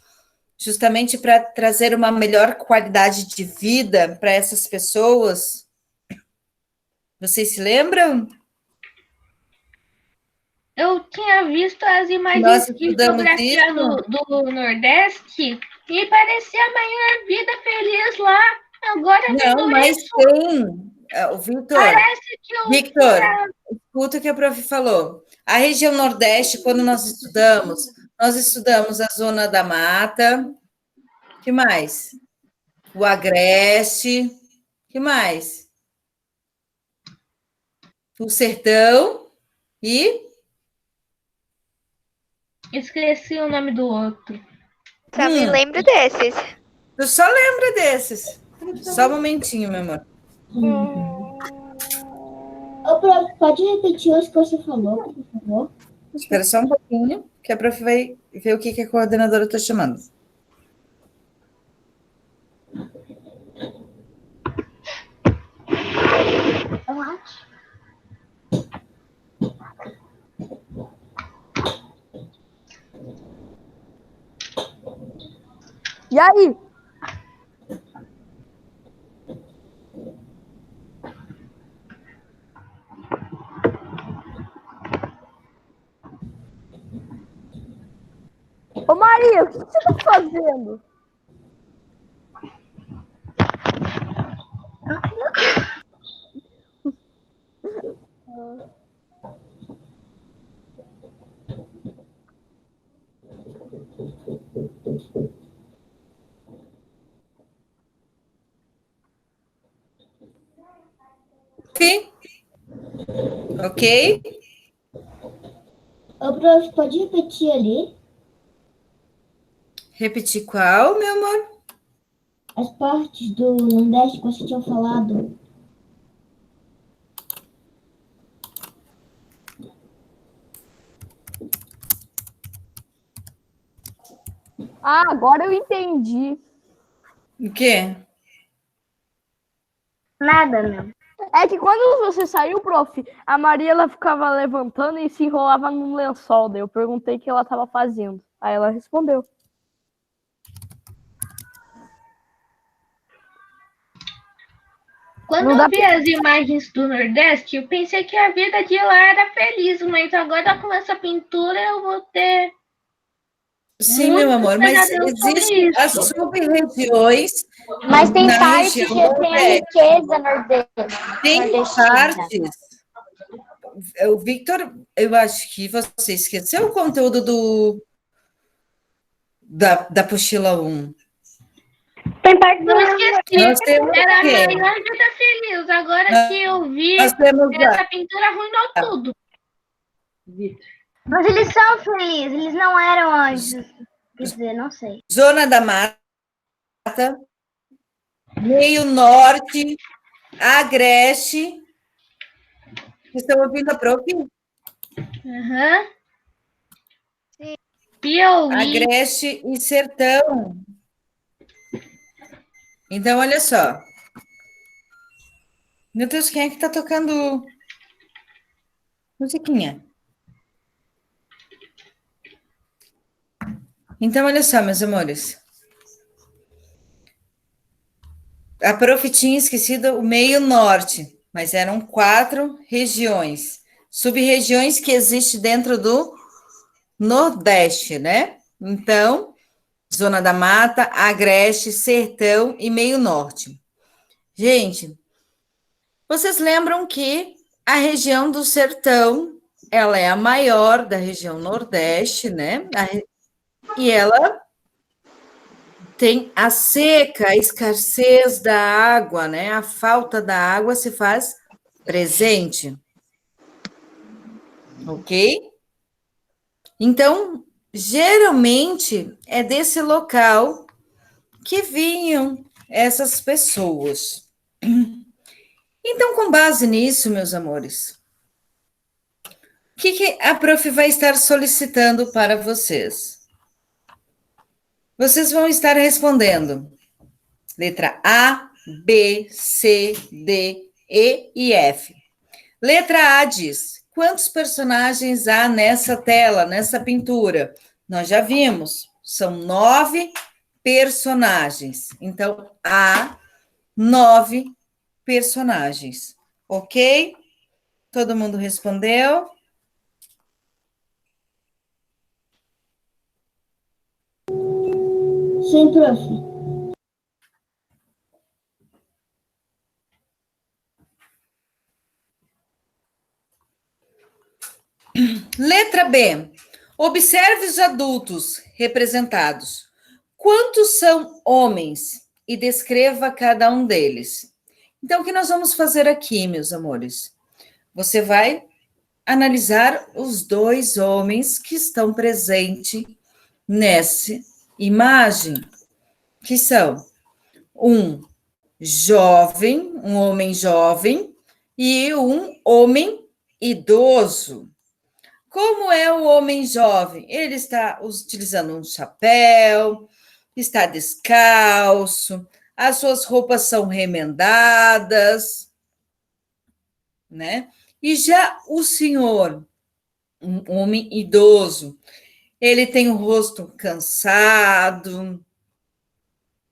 justamente para trazer uma melhor qualidade de vida para essas pessoas. Vocês se lembram? Eu tinha visto as Nós imagens de estudamos geografia isso. do Nordeste e parecia a maior vida feliz lá. Agora Não, vendo mas isso, tem. O Vitor, parece que o Victor, escuta o que a prof falou. A região Nordeste, quando nós estudamos a zona da mata, que mais? O Agreste, que mais? O sertão e esqueci o nome do outro. Só me lembro desses. tu só lembra desses. Só um momentinho, meu amor. Ô, prof, pode repetir os que você falou, por favor? Espera só um pouquinho, que a prof vai ver o que a coordenadora está chamando. E aí? Ô Maria, o que você tá fazendo? Ok? Ô, prof, pode repetir ali Repetir qual, meu amor? as partes do Nordeste que você tinha falado? Ah, agora eu entendi. O quê? Nada, meu. É que quando você saiu, prof, a Maria ela ficava levantando e se enrolava num lençol. Daí eu perguntei o que ela estava fazendo. Aí ela respondeu. Quando eu vi as imagens do Nordeste, eu pensei que a vida de lá era feliz, mas agora com essa pintura eu vou ter Sim, meu amor, mas existem as sub-regiões. Mas tem na partes que região tem a Nordeste. riqueza nordestina. Tem partes. O Victor, eu acho que você esqueceu o conteúdo da apostila 1. Tem parte do Eu esqueci. Nós temos Era a o quê? maior vida feliz. Agora que eu vi, Nós temos essa pintura arruinou tudo. Mas eles são felizes, eles não eram antes. Quer dizer, não sei. Zona da Mata, Meio Norte, Agreste. Vocês estão ouvindo a prof? Uhum. Piauí. Agreste e Sertão. Então, olha só. Meu Deus, quem é que está tocando musiquinha? Então, olha só, meus amores. A prof tinha esquecido o meio norte, mas eram 4 regiões. Sub-regiões que existem dentro do Nordeste, né? Então, Zona da Mata, Agreste, Sertão e Meio Norte. Gente, vocês lembram que a região do Sertão, ela é a maior da região Nordeste, né? E ela tem a seca, a escassez da água, né? A falta da água se faz presente. Ok? Então, geralmente é desse local que vinham essas pessoas. Então, com base nisso, meus amores, o que a prof vai estar solicitando para vocês? Vocês vão estar respondendo letra A, B, C, D, E e F. Letra A diz: quantos personagens há nessa tela, nessa pintura? Nós já vimos, são 9 personagens. Então, há 9 personagens. Ok? Todo mundo respondeu? Sim, prof. Letra B. Observe os adultos representados. Quantos são homens? E descreva cada um deles. Então, o que nós vamos fazer aqui, meus amores? Você vai analisar os 2 homens que estão presentes nessa imagem, que são um jovem, um homem jovem e um homem idoso. Como é o homem jovem? Ele está utilizando um chapéu, está descalço, as suas roupas são remendadas, né? E já o senhor, um homem idoso, ele tem o rosto cansado,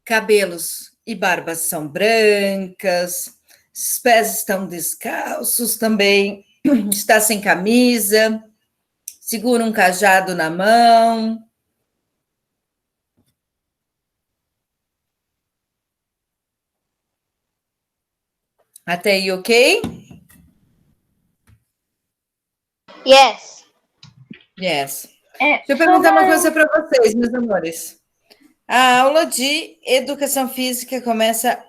cabelos e barbas são brancas, os pés estão descalços também, está sem camisa, segura um cajado na mão. Até aí, ok? Yes. Yes. Deixa eu perguntar uma coisa para vocês, meus amores. A aula de educação física começa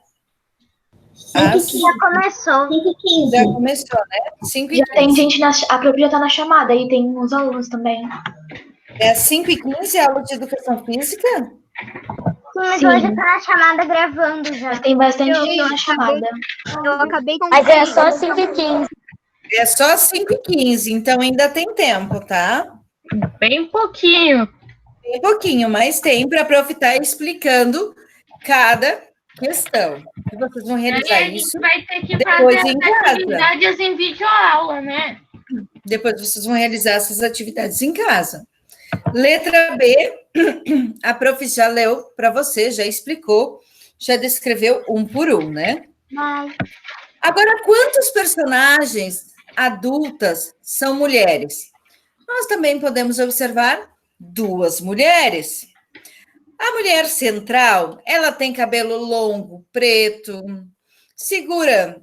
Já começou. 5h15. Já começou, né? 5h15. Já tem gente, a Prof já tá na chamada, e tem uns alunos também. É às 5h15 a aula de educação física? Mas Sim. hoje tá na chamada gravando já. Mas tem bastante gente na chamada. Eu acabei com Mas é só 5h15. É só às 5h15, então ainda tem tempo, tá? Bem pouquinho. Tem pouquinho, mas tem para a prof estar explicando cada questão. E vocês vão realizar Aí a gente isso vai ter que depois fazer em as casa. atividades em videoaula, né? Depois vocês vão realizar essas atividades em casa. Letra B, a prof já leu para você, já explicou, já descreveu um por um, né? Agora, quantos personagens adultas são mulheres? Nós também podemos observar 2 mulheres. A mulher central, ela tem cabelo longo, preto, segura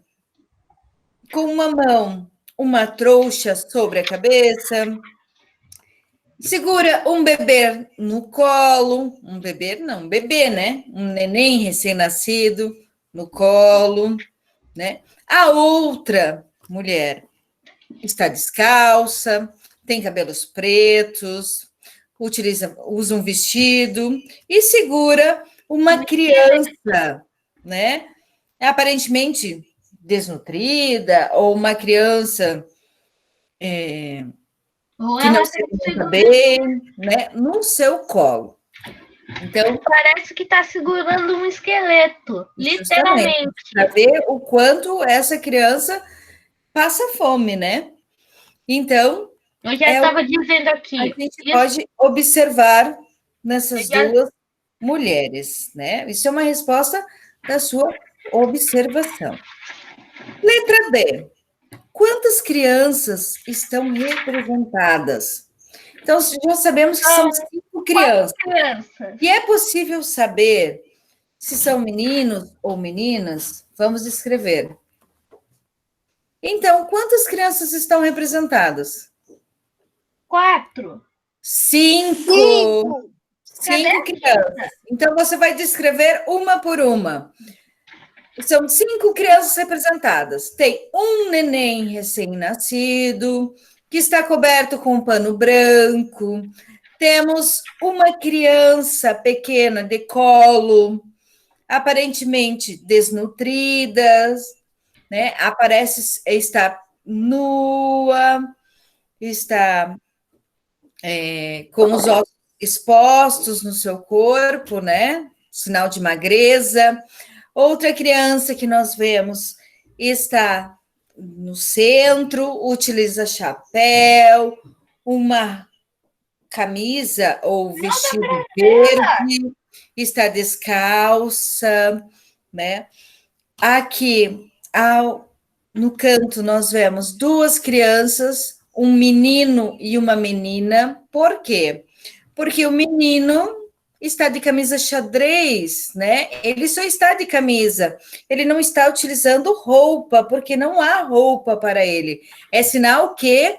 com uma mão uma trouxa sobre a cabeça, segura um bebê no colo, um bebê, né? Um neném recém-nascido no colo, né? A outra mulher está descalça, tem cabelos pretos, usa um vestido e segura uma criança, né? Aparentemente desnutrida, ou uma criança Ou que ela não tá se alimenta segurando- bem, né? No seu colo. Então, Parece que tá segurando um esqueleto, literalmente. para ver o quanto essa criança passa fome, né? Então, Eu já estava dizendo aqui. a gente isso- pode observar nessas Eu já- 2 mulheres, né? Isso é uma resposta da sua observação. Letra D. Quantas crianças estão representadas? Então, já sabemos que são 5 crianças. crianças. E é possível saber se são meninos ou meninas? Vamos escrever. Então, quantas crianças estão representadas? 4. 5. 5 Cadê? crianças. Então, você vai descrever uma por uma. São 5 crianças representadas. Tem um neném recém-nascido, que está coberto com um pano branco. Temos uma criança pequena de colo, aparentemente desnutrida, né? Está nua, está com os ossos expostos no seu corpo, né? Sinal de magreza. Outra criança que nós vemos está no centro, utiliza chapéu, uma camisa ou vestido verde, está descalça, né? Aqui, no canto, nós vemos 2 crianças, um menino e uma menina. Por quê? Porque o menino está de camisa xadrez, né? Ele só está de camisa. Ele não está utilizando roupa, porque não há roupa para ele. É sinal que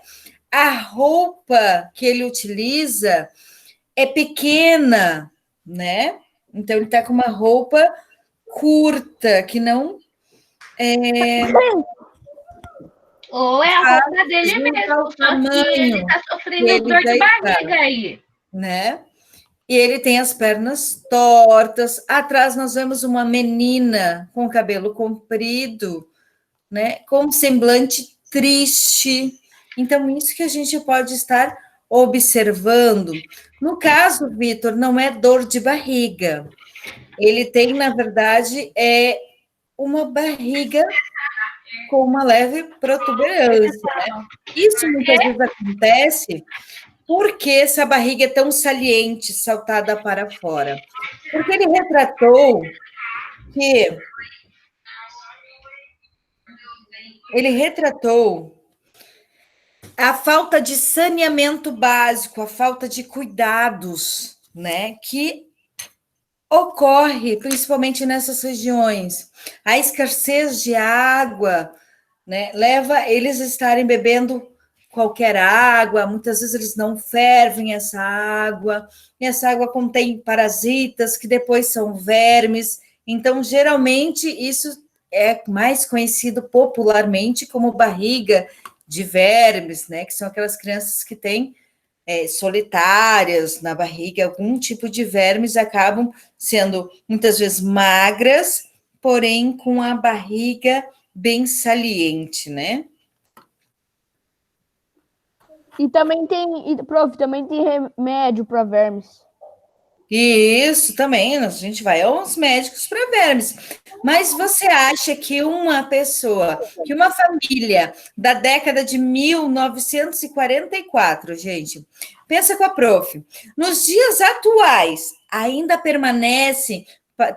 a roupa que ele utiliza é pequena, né? Então, ele está com uma roupa curta, que não Ou é a roupa dele mesmo, só que ele está sofrendo dor de barriga aí. Né? E ele tem as pernas tortas. Atrás nós vemos uma menina com cabelo comprido, né? Com um semblante triste. Então, isso que a gente pode estar observando. No caso, Vitor, não é dor de barriga. Ele tem, na verdade, uma barriga com uma leve protuberância, né? Isso muitas vezes acontece porque essa barriga é tão saliente, saltada para fora. Porque ele retratou a falta de saneamento básico, a falta de cuidados, né, que ocorre principalmente nessas regiões. A escassez de água, né, leva eles a estarem bebendo qualquer água, muitas vezes eles não fervem essa água, e essa água contém parasitas, que depois são vermes. Então, geralmente, isso é mais conhecido popularmente como barriga de vermes, né? Que são aquelas crianças que têm solitárias na barriga, algum tipo de vermes, acabam sendo muitas vezes magras, porém com a barriga bem saliente, né? E também tem, prof, também tem remédio para vermes. Isso também, a gente vai aos médicos para vermes. Mas você acha que uma família da década de 1944, gente, pensa com a prof, nos dias atuais ainda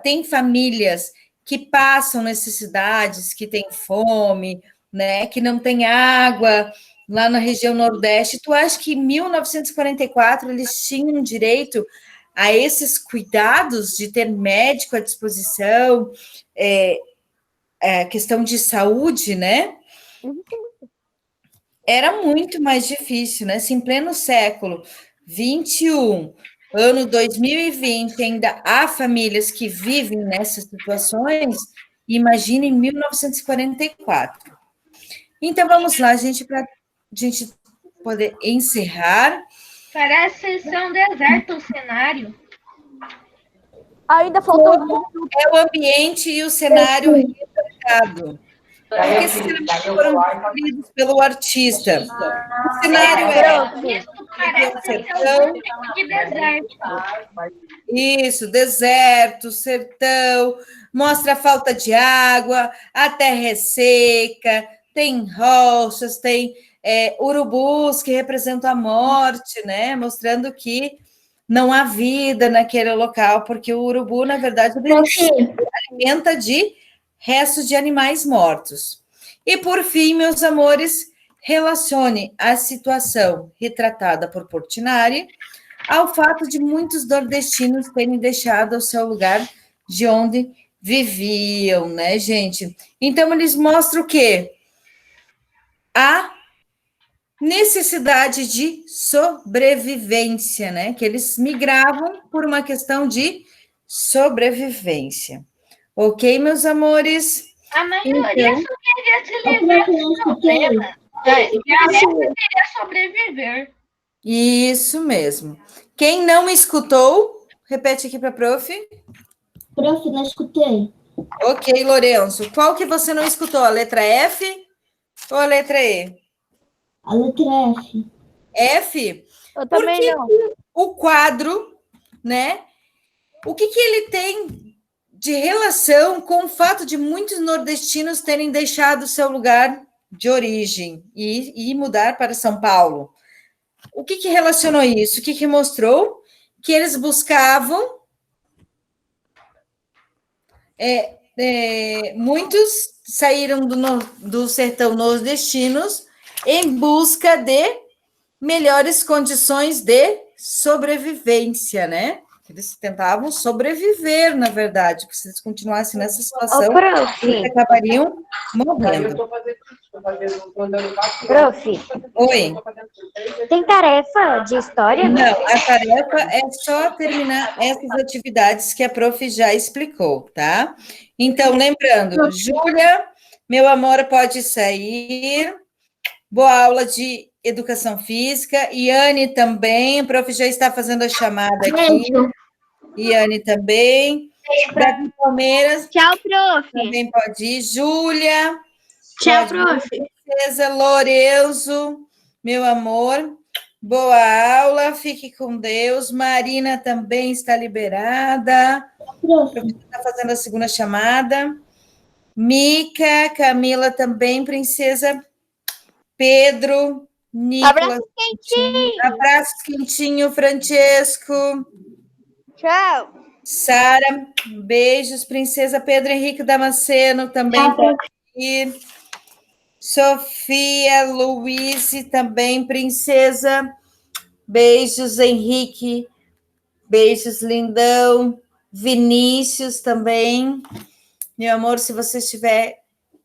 tem famílias que passam necessidades, que têm fome, né, que não tem água lá na região Nordeste. Tu acha que em 1944 eles tinham direito a esses cuidados de ter médico à disposição, questão de saúde, né? Era muito mais difícil, né? Se em pleno século XXI, ano 2020, ainda há famílias que vivem nessas situações, imagine em 1944. Então, vamos lá, gente, para a gente poder encerrar. Parece ser um deserto o cenário. Ainda faltou... É o ambiente e o cenário retratado. Porque esses cenários foram descritos pelo artista. O cenário Isso, deserto, sertão, mostra a falta de água, a terra é seca, tem rochas, tem urubus que representam a morte, né? Mostrando que não há vida naquele local, porque o urubu, na verdade, ele se alimenta de restos de animais mortos. E, por fim, meus amores, relacione a situação retratada por Portinari ao fato de muitos nordestinos terem deixado o seu lugar de onde viviam, né, gente? Então, eles mostram o quê? A necessidade de sobrevivência, né? Que eles migravam por uma questão de sobrevivência. Ok, meus amores? A maioria só queria se livrar do problema. Queria sobreviver. Isso mesmo. Quem não escutou, repete aqui para a prof. Prof, não escutei. Ok, Lourenço. Qual que você não escutou? A letra F ou a letra E? A letra F. F? Eu também porque não. O quadro, né? O que ele tem de relação com o fato de muitos nordestinos terem deixado seu lugar de origem e mudar para São Paulo? O que relacionou isso? O que mostrou? Que eles buscavam... muitos saíram do sertão nordestinos em busca de melhores condições de sobrevivência, né? Eles tentavam sobreviver, na verdade, porque se eles continuassem nessa situação, eles acabariam morrendo. Prof, Oi. tem tarefa de história? Não, a tarefa é só terminar essas atividades que a prof já explicou, tá? Então, lembrando, Júlia, meu amor, pode sair. Boa aula de educação física. Iane também, a prof já está fazendo a chamada aqui. Iane também. Davi Palmeiras. Tchau, prof. Também pode ir. Júlia. Tchau, prof. Princesa Lourenço, meu amor. Boa aula, fique com Deus. Marina também está liberada. Está fazendo a segunda chamada. Mica, Camila também, princesa. Pedro, Nicolas. Abraço quentinho, Francesco. Tchau. Sara, beijos. Princesa Pedro Henrique Damasceno também pode ir. Sofia, Luíse também, princesa. Beijos, Henrique. Beijos, lindão. Vinícius também. Meu amor, se você estiver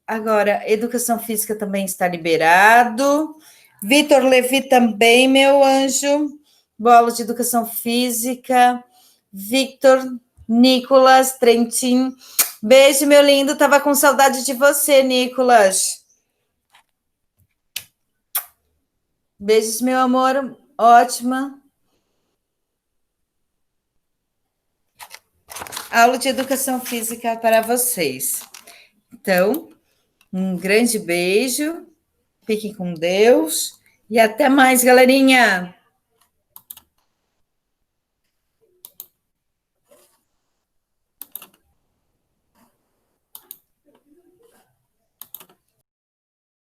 agora, educação física também está liberado. Vitor Levi também, meu anjo. Bola de educação física. Victor, Nicolas, Trentin. Beijo, meu lindo. Tava com saudade de você, Nicolas. Beijos, meu amor. Ótima. Aula de educação física para vocês. Então, um grande beijo. Fiquem com Deus. E até mais, galerinha.